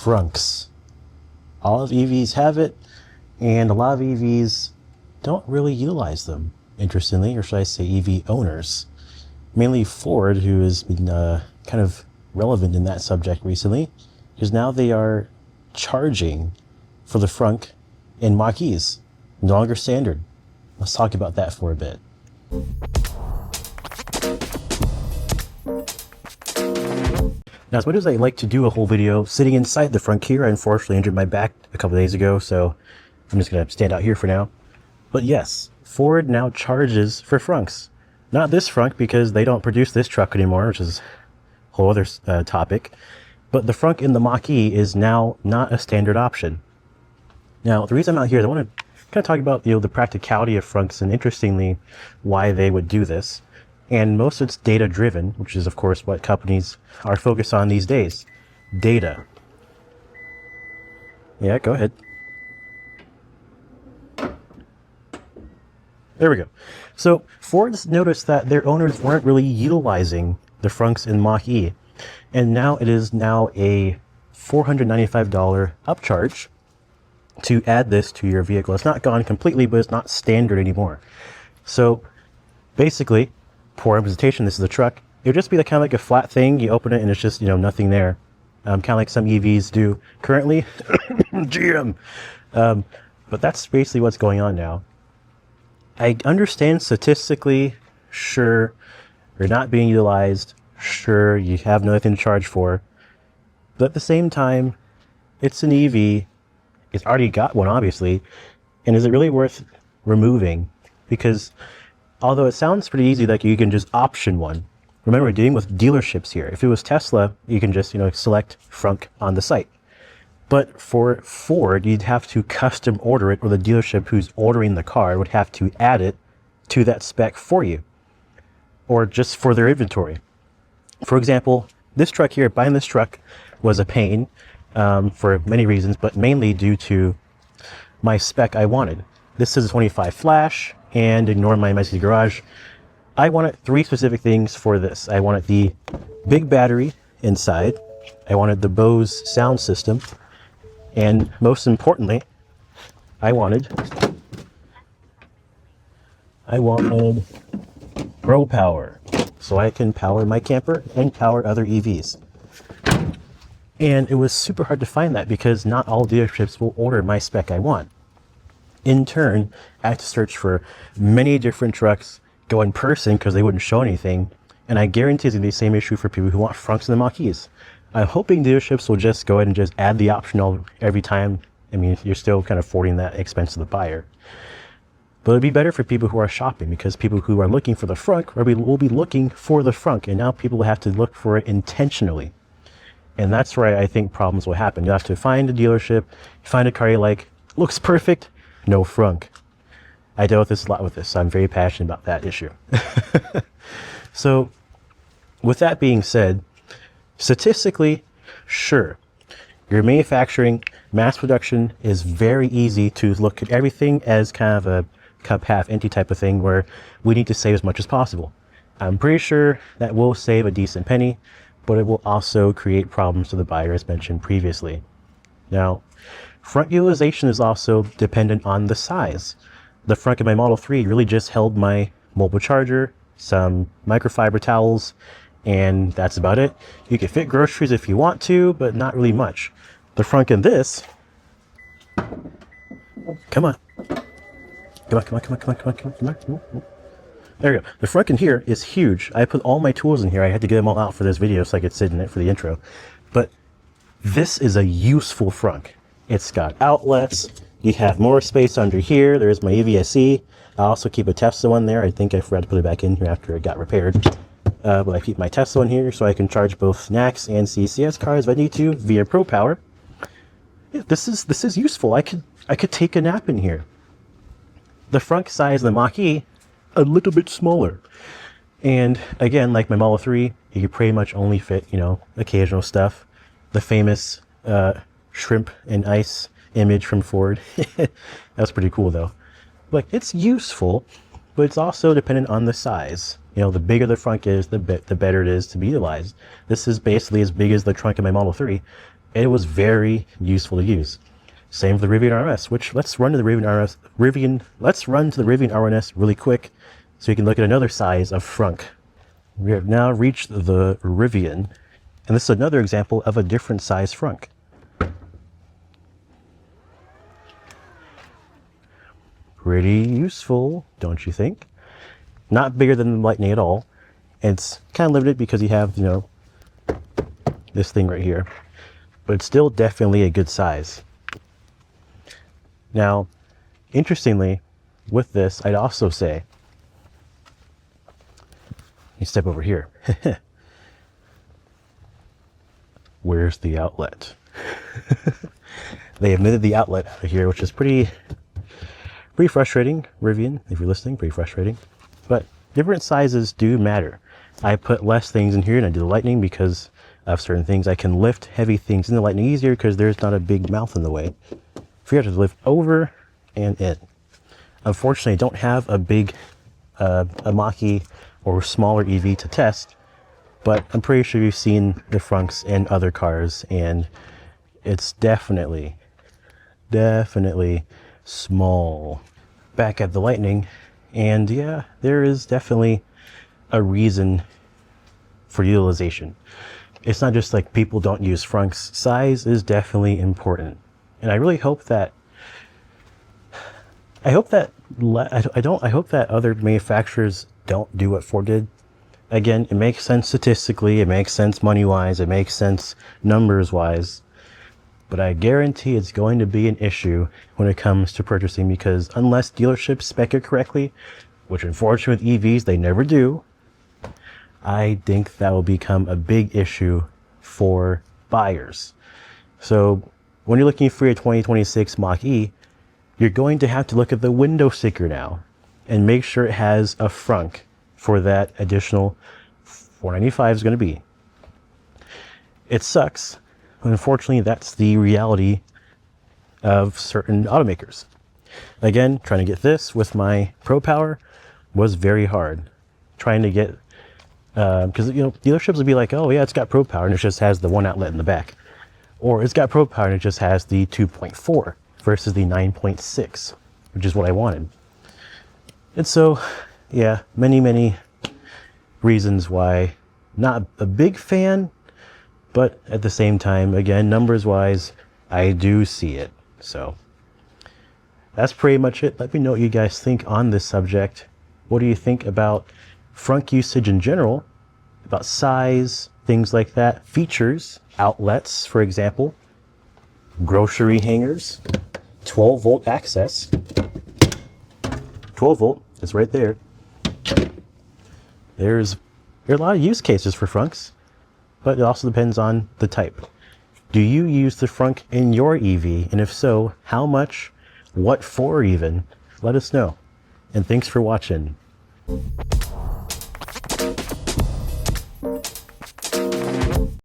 frunks. All of EVs have it, and a lot of EVs don't really utilize them, interestingly, or should I say EV owners. Mainly Ford, who has been kind of relevant in that subject recently, because now they are charging for the frunk in Mach E's, no longer standard. Let's talk about that for a bit. Now, as much as I like to do a whole video sitting inside the Frunk here, I unfortunately injured my back a couple days ago, so I'm just going to stand out here for now. But yes, Ford now charges for frunks. Not this frunk, because they don't produce this truck anymore, which is a whole other topic. But the frunk in the Mach E is now not a standard option. Now, the reason I'm out here is I want to kind of talk about the practicality of frunks, and interestingly, why they would do this. And most of it's data driven, which is of course what companies are focused on these days. Data. Yeah, go ahead. There we go. So Ford's noticed that their owners weren't really utilizing the frunks in Mach E. And now it is now a $495 upcharge to add this to your vehicle. It's not gone completely, but it's not standard anymore. So basically, poor representation, this is a truck. It would just be kind of like a flat thing. You open it and it's just, nothing there. Kind of like some EVs do currently. GM. But that's basically what's going on now. I understand statistically, sure, you're not being utilized. Sure, you have nothing to charge for. But at the same time, it's an EV. It's already got one, obviously. And is it really worth removing? Because although it sounds pretty easy, like you can just option one. Remember, we're dealing with dealerships here. If it was Tesla, you can just, select frunk on the site. But for Ford, you'd have to custom order it, or the dealership who's ordering the car would have to add it to that spec for you, or just for their inventory. For example, this truck here, buying this truck was a pain for many reasons, but mainly due to my spec I wanted. This is a 25 flash, and ignore my messy garage. I wanted 3 specific things for this. I wanted the big battery inside. I wanted the Bose sound system. And most importantly, I wanted Pro Power, so I can power my camper and power other EVs. And it was super hard to find that because not all dealerships will order my spec I want. In turn, I had to search for many different trucks, go in person because they wouldn't show anything, and I guarantee it's going to be the same issue for people who want frunks in the Mach E's. I'm hoping dealerships will just go ahead and just add the option every time. I mean, you're still kind of forwarding that expense to the buyer. But it'd be better for people who are shopping, because people who are looking for the frunk will be looking for the frunk, and now people will have to look for it intentionally. And that's where I think problems will happen. You'll have to find a dealership, find a car you like, looks perfect, no frunk. I dealt with this a lot with this, so I'm very passionate about that issue. So, with that being said, statistically, sure, your manufacturing, mass production is very easy to look at everything as kind of a cup half empty type of thing where we need to save as much as possible. I'm pretty sure that will save a decent penny, but it will also create problems to the buyer as mentioned previously. Now, front utilization is also dependent on the size. The front of my Model 3 really just held my mobile charger, some microfiber towels, and that's about it. You can fit groceries if you want to, but not really much. The frunk in this, come on. There we go. The frunk in here is huge. I put all my tools in here. I had to get them all out for this video so I could sit in it for the intro. But this is a useful frunk. It's got outlets. You have more space under here. There's my EVSE. I also keep a Tesla one there. I think I forgot to put it back in here after it got repaired. But I keep my Tesla in here so I can charge both NACS and CCS cars if I need to via Pro Power. Yeah, this is useful. I could take a nap in here. The front size of the Mach E, a little bit smaller. And again, like my Model 3, you could pretty much only fit, occasional stuff. The famous shrimp and ice image from Ford. That's pretty cool though. Like, it's useful, but it's also dependent on the size. The bigger the frunk is, the better it is to be utilized. This is basically as big as the trunk of my Model 3, It was very useful to use. Same with the Rivian RS, which let's run to the let's run to the Rivian RS really quick so you can look at another size of frunk. We have now reached the Rivian, and this is another example of a different size frunk. Pretty useful, don't you think? Not bigger than the Lightning at all. And it's kind of limited because you have, this thing right here. But it's still definitely a good size. Now, interestingly, with this, I'd also say, you step over here. Where's the outlet? They omitted the outlet out of here, which is pretty frustrating, Rivian, if you're listening, pretty frustrating. But different sizes do matter. I put less things in here and I do the Lightning because of certain things. I can lift heavy things in the Lightning easier because there's not a big mouth in the way. If you have to lift over and in. Unfortunately, I don't have a big a Mach E or smaller EV to test, but I'm pretty sure you've seen the frunks in other cars, and it's definitely small. Back at the Lightning, and yeah, there is definitely a reason for utilization. It's not just like people don't use frunks. Size is definitely important, and I really hope that I hope that other manufacturers don't do what Ford did. Again, it makes sense statistically, it makes sense money-wise, it makes sense numbers-wise, but I guarantee it's going to be an issue when it comes to purchasing, because unless dealerships spec it correctly, which unfortunately with EVs they never do, I think that will become a big issue for buyers. So when you're looking for a 2026 Mach E, you're going to have to look at the window sticker now and make sure it has a frunk for that additional $495 is going to be. It sucks. Unfortunately, that's the reality of certain automakers. Again, trying to get this with my Pro Power was very hard. Trying to get, because dealerships would be like, oh yeah, it's got Pro Power and it just has the one outlet in the back. Or it's got Pro Power and it just has the 2.4 versus the 9.6, which is what I wanted. And so, yeah, many reasons why not a big fan, but at the same time, again, numbers wise, I do see it. So that's pretty much it. Let me know what you guys think on this subject. What do you think about frunk usage in general, about size, things like that, features, outlets, for example, grocery hangers, 12-volt access. 12 volt is right there. There are a lot of use cases for frunks, but it also depends on the type. Do you use the frunk in your EV? And if so, how much? What for even? Let us know. And thanks for watching.